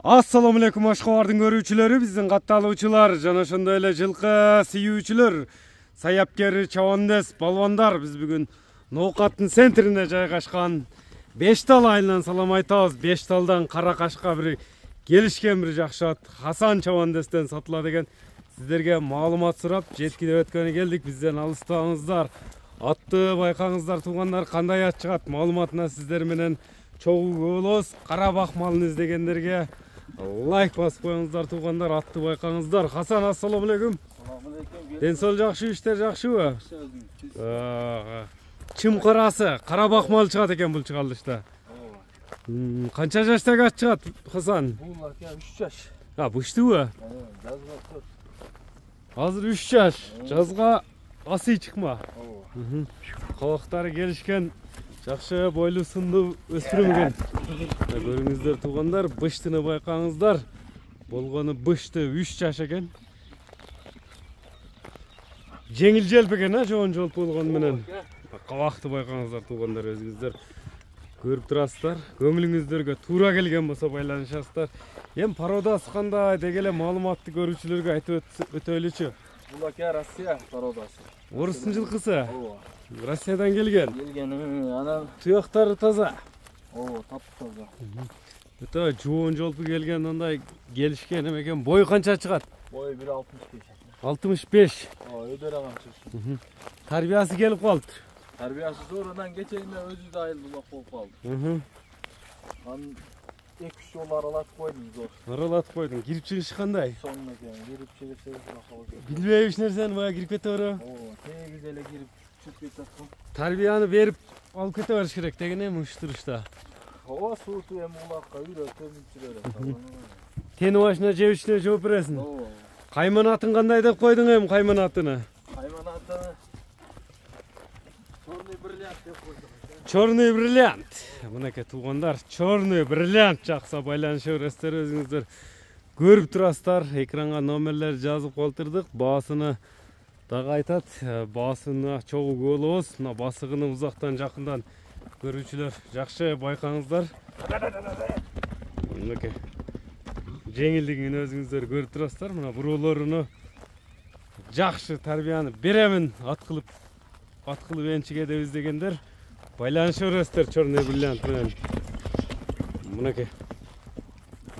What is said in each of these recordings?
Assalamu alaikum Ашқабардың көрүүчүлөрү, биздин катталуучулар жана ошондой эле жылкы сүйүүчүлөр, саяпкер, чабандес, балбандар. Биз бүгүн Ноокаттын центрине жайгашкан Бештал айылынан салам айтабыз. Бешталдан Кара Кашка бир келишкен бир жакшы ат Хасан чабандестен сатылат экен. Сиздерге маалымат сурап, жеткирип өткөнү келдик. Бизден алыстабаңыздар. Атты байкаңыздар, туугандар, кандай ат чыгат? Маалыматына сиздер менен чогуу болобуз. Кара бакмалын издегендерге лайк басып коюңуздар, туугандар, атты байкаңыздар. Хасан, ассаламу алейкум. Ден сол жакшы, иштер жакшыбы? Чым карасы, кара бакмал чыгат экен бул чыгалышта. Канча жаштагы ат чыгат, Хасан? Бул ака 3 жаш. Быштыбы? Азыр 3 жаш. Жазга асый чыкма. Кабактары келишкен жакшы бойлуу сындуу өспүрүм экен. Көрүңүздөр туугандар, быштыны байкаңыздар. Болгону бышты 3 жаш экен. Жеңил желп экен, жоон жолп болгону менен. Кабакты байкаңыздар туугандар, өзүңүздөр көрүп турасыздар. Көңүлүңүздөргө туура келген болсо байланышасыздар. Эми пародасы кандай деги эле маалыматты көрүүчүлөргө айтып өтөлүчү. Бул ака Россия пародасы. Орустун жылкысы. Россиядан келген. Анан Туяктары таза. таптаза. Өтө жоон жолпу келген, андай келишкен экен. Бой канча чыгат? Бой 1.65. 65. Өдөр агам. Тарбиясы келип калды. Тарбиясы sonradan geçeyinde özü de ayrılmak olup kaldı. An 2-3 yol aralatып koydum zor. Aralatып койдуң. Кирип чыгышы кандай? Sonuna gelin. Girip çevirse bakalım. Билбей эч нерсени бая кирип кете бер. Tegiz ele girip çıkıp кетет. Тарбияны берип алып кете бериш керек деген эми уштурушта. Сууту эми улакка үйрөтүп жүрөт. Тени башына жебишине жооп бересиң. Кайман атын кандай деп койдуң эми кайман атыны? Кайман атыны Черный бриллиант деп койдук. Черный бриллиант. Мынакей туугандар, черный бриллиант жакса байланыша бересиздер, өзүңүздөр көрүп турасыздар. Экранга номерлер жазып калтырдык. Баасыны дагы айтат. Баасына чогуу болобуз. Мына басыгыны узактан жакындан көрүүчүлөр жакшы байкаңыздар. Мынакей жеңилдигин өзүңүздөр көрүп турасыздар. Мына буроолоруну жакшы тарбияны беремин ат кылып энчиге деп издегендер байланыша бересиздер черный бриллиант менен. Мынакей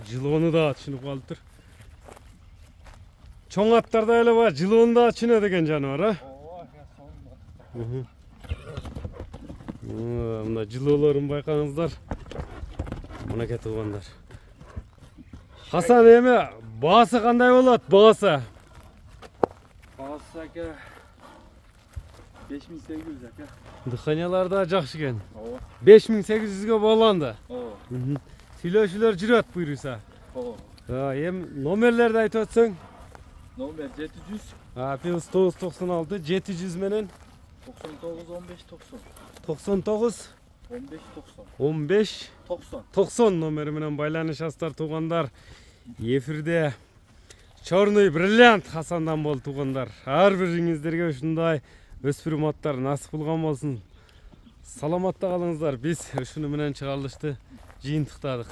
жылоону да түшүнүп калыптыр. Чоң аттарда эле бар, жылоону да түшүнөт экен жаныбар, мына жылоолорун байкаңыздар. Мынакей туугандар. Хасан, эми баасы кандай болот? Баасы ака 5800 ака. Дыханиялар да жакшы экен. 5800ге бааланды. Сүйлөшүүлөр жүрөт буйруса. Эми номерлерди айтып өтсөң? Номер 700. Плюс 996 700 менен 99 15 90. 99 15 90. 15 90. 90 номери менен байланышасыздар туугандар. Эфирде Черный бриллиант Хасандан болду туугандар. Ар бириңиздерге ушундай өспүрүм аттар насып кылган болсун. Саламатта калыңыздар. Биз ушуну менен чыгарылышты жыйынтыктадык.